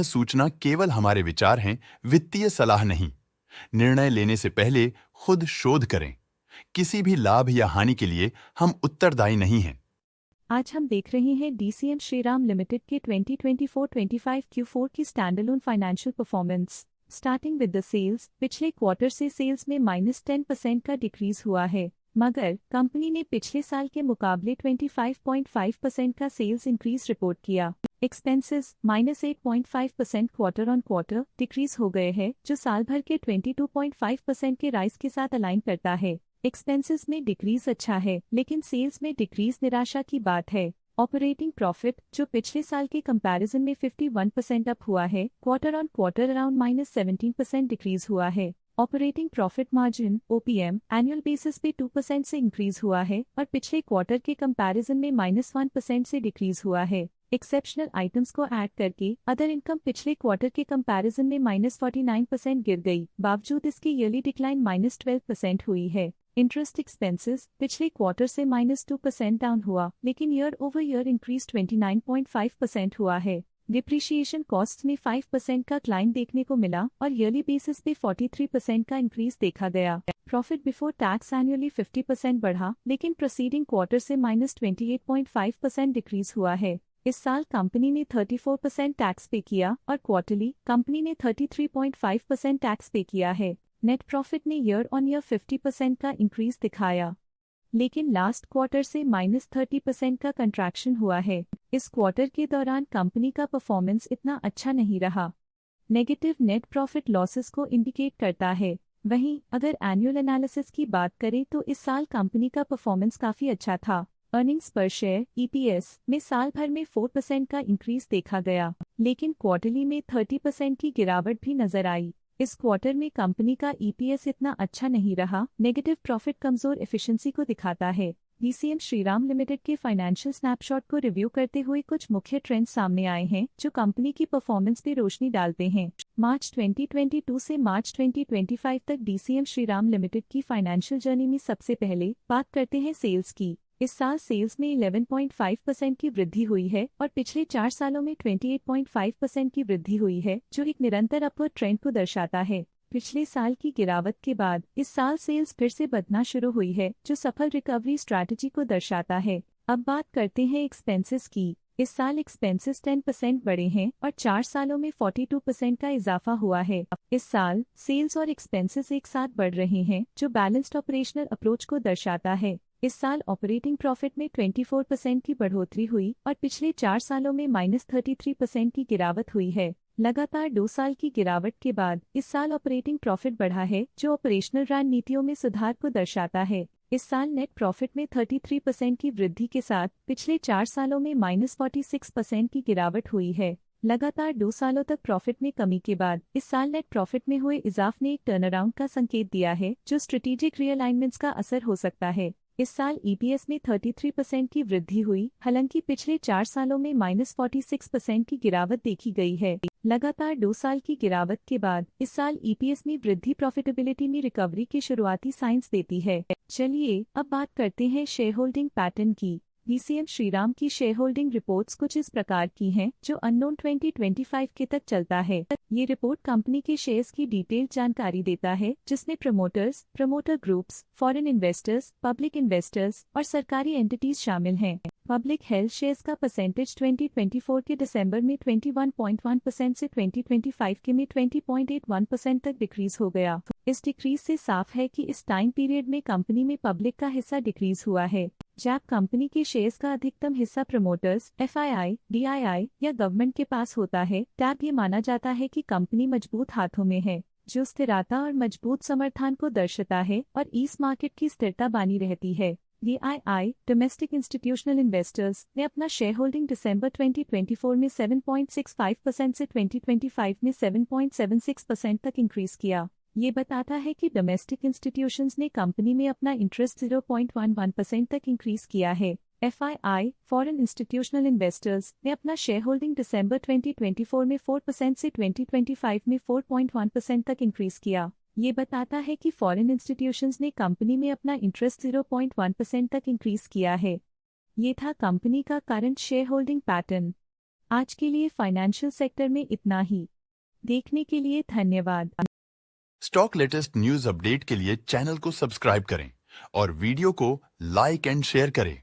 सूचना केवल हमारे विचार हैं, वित्तीय सलाह नहीं। निर्णय लेने से पहले खुद शोध करें। किसी भी लाभ या हानि के लिए हम उत्तरदायी नहीं हैं। आज हम देख रहे हैं डीसीएम श्रीराम लिमिटेड के 2024-25 Q4 की standalone financial performance. Starting with the sales, पिछले क्वार्टर से सेल्स में -10% का डिक्रीज हुआ है, मगर कंपनी ने पिछले साल के मुकाबले 25.5% का सेल्स इंक्रीज रिपोर्ट किया। Expenses -8.5% quarter on quarter decrease हो गए हैं, जो साल भर के 22.5% के राइज के साथ अलाइन करता है। एक्सपेंसेस में डिक्रीज अच्छा है, लेकिन सेल्स में डिक्रीज निराशा की बात है। ऑपरेटिंग प्रॉफिट, जो पिछले साल के कंपैरिजन में 51% अप हुआ है, quarter on quarter around -17% decrease हुआ है। Operating profit margin OPM annual basis पे 2% से इंक्रीज हुआ है और पिछले क्वार्टर के कंपैरिजन में -1% से डिक्रीज हुआ है। एक्सेप्शनल आइटम्स को ऐड करके अदर इनकम पिछले क्वार्टर के कंपैरिजन में -49% गिर गई, बावजूद इसकी ईयरली डिक्लाइन -12% हुई है। इंटरेस्ट एक्सपेंसेस पिछले क्वार्टर से -2% डाउन हुआ, लेकिन ईयर ओवर ईयर इंक्रीज 29.5% हुआ है। डिप्रिशिएशन कॉस्ट में 5% का क्लाइम देखने को मिला और ईयरली बेसिस पे 43% का इंक्रीज देखा गया। प्रॉफिट बिफोर टैक्स एनुअली 50% बढ़ा, लेकिन प्रोसीडिंग क्वार्टर से -28.5% डिक्रीज हुआ है। इस साल कंपनी ने 34% टैक्स पे किया और क्वार्टरली कंपनी ने 33.5% टैक्स पे किया है। नेट प्रॉफिट ने ईयर ऑन ईयर 50% का इंक्रीज दिखाया, लेकिन लास्ट क्वार्टर से -30% का कंट्रैक्शन हुआ है। इस क्वार्टर के दौरान कंपनी का परफॉर्मेंस इतना अच्छा नहीं रहा। नेगेटिव नेट प्रॉफिट लॉसेस को इंडिकेट करता है। वहीं अगर एनुअल एनालिसिस की बात करें तो इस साल कंपनी का परफॉर्मेंस काफी अच्छा था। अर्निंग्स पर शेयर EPS में साल भर में 4% का इंक्रीज देखा गया, लेकिन क्वार्टरली में 30% की गिरावट भी नजर आई। इस क्वार्टर में कंपनी का EPS इतना अच्छा नहीं रहा। नेगेटिव प्रॉफिट कमजोर एफिशिएंसी को दिखाता है। डीसीएम श्रीराम लिमिटेड के फाइनेंशियल स्नैपशॉट को रिव्यू करते हुए कुछ मुख्य ट्रेंड्स सामने आए हैं, जो कंपनी की परफॉर्मेंस पे रोशनी डालते हैं। मार्च 2022 से मार्च 2025 तक डीसीएम श्रीराम लिमिटेड की फाइनेंशियल जर्नी में सबसे पहले बात करते हैं सेल्स की। इस साल सेल्स में 11.5% की वृद्धि हुई है और पिछले 4 सालों में 28.5% की वृद्धि हुई है, जो एक निरंतर अपवर्ड ट्रेंड को दर्शाता है। पिछले साल की गिरावट के बाद इस साल सेल्स फिर से बढ़ना शुरू हुई है, जो सफल रिकवरी स्ट्रैटेजी को दर्शाता है। अब बात करते हैं एक्सपेंसेस की। इस साल एक्सपेंसेस 10% बढ़े हैं और 4 सालों में 42% का इजाफा हुआ है। इस साल सेल्स और एक्सपेंसेस एक साथ बढ़ रहे हैं, जो बैलेंस्ड ऑपरेशनल अप्रोच को दर्शाता है। इस साल ऑपरेटिंग प्रॉफिट में 24% की बढ़ोतरी हुई और पिछले 4 सालों में -33% की गिरावट हुई है। लगातार 2 साल की गिरावट के बाद इस साल ऑपरेटिंग प्रॉफिट बढ़ा है, जो ऑपरेशनल रणनीतियों में सुधार को दर्शाता है। इस साल नेट प्रॉफिट में 33% की वृद्धि के साथ पिछले 4 सालों में -46% की गिरावट हुई है। लगातार 2 सालों तक प्रॉफिट में कमी के बाद इस साल नेट प्रॉफिट में हुए इजाफ ने एक टर्नअराउंड का संकेत दिया है, जो स्ट्रेटेजिक रीअलाइनमेंट्स का असर हो सकता है। इस साल EPS में 33% की वृद्धि हुई, हालांकि पिछले 4 सालों में -46% की गिरावट देखी गई है। लगातार 2 साल की गिरावट के बाद इस साल EPS में वृद्धि प्रॉफिटेबिलिटी में रिकवरी के शुरुआती साइंस देती है। चलिए अब बात करते हैं शेयर होल्डिंग पैटर्न की। डीसीएम श्रीराम की शेयर होल्डिंग रिपोर्ट्स कुछ इस प्रकार की हैं, जो अननोन 2025 के तक चलता है। ये रिपोर्ट कंपनी के शेयर्स की डिटेल्ड जानकारी देता है, जिसमें promoters, promoter groups, foreign investors, public investors और सरकारी एंटिटीज शामिल हैं। पब्लिक हेल्थ शेयर्स का परसेंटेज 2024 के दिसंबर में 21.1% से 2025 के में 20.81% तक डिक्रीज हो गया। इस डिक्रीज से साफ है कि इस टाइम पीरियड में कंपनी में पब्लिक का हिस्सा डिक्रीज हुआ है। जब कंपनी के शेयर्स का अधिकतम हिस्सा प्रमोटर्स, FII, DII या गवर्नमेंट के पास होता है, तब ये माना जाता है कि कंपनी मजबूत हाथों में है, जो स्थिरता और मजबूत समर्थन को दर्शाता है और इस मार्केट की स्थिरता बनी रहती है। DII, डोमेस्टिक इंस्टीट्यूशनल इन्वेस्टर्स, ने अपना शेयर होल्डिंग दिसंबर 2024 में 7.65% से 2025 में 7.76% तक इंक्रीज किया। ये बताता है कि डोमेस्टिक इंस्टीट्यूशंस ने कंपनी में अपना इंटरेस्ट 0.11% तक इंक्रीज किया है। FII, फॉरेन इंस्टीट्यूशनल इन्वेस्टर्स, ने अपना शेयर होल्डिंग दिसंबर 2024 में 4% से 2025 में 4.1% तक इंक्रीज किया। ये बताता है कि फॉरेन इंस्टीट्यूशंस ने कंपनी में अपना इंटरेस्ट 0.1% तक इंक्रीज किया है। ये था कंपनी का करंट शेयर होल्डिंग पैटर्न। आज के लिए फाइनेंशियल सेक्टर में इतना ही। देखने के लिए धन्यवाद। स्टॉक लेटेस्ट न्यूज अपडेट के लिए चैनल को सब्सक्राइब करें और वीडियो को लाइक एंड शेयर करें।